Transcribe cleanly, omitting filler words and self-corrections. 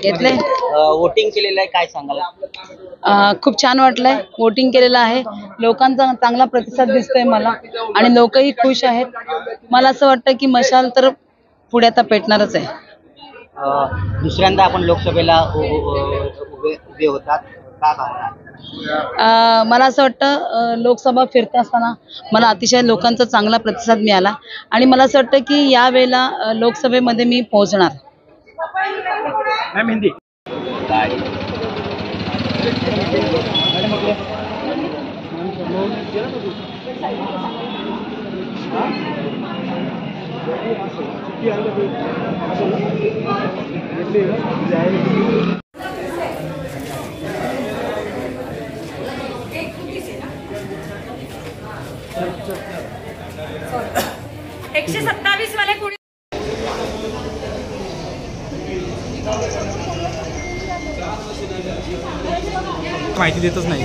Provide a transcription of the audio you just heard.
घेतले वोटिंग केलेलं आहे, काय सांगाल? खूप छान वाटलंय. वोटिंग केलेलं आहे, लोकांचा चांगला प्रतिसाद दिसतोय मला आणि लोकही खुश आहेत. मला असं वाटतं की मशाल तर पुढे आता पेटणारच आहे. दुसऱ्यांदा आपण लोकसभेला उभे होतात, काय भावना? मला असं वाटतं लोकसभा फिरत असताना मला अतिशय लोकांचा चांगला प्रतिसाद मिळाला आणि मला असं वाटतं की यावेळेला लोकसभेमध्ये मी पोहोचणार. एकशे 27 वाले कोणी माहिती देतच नाही.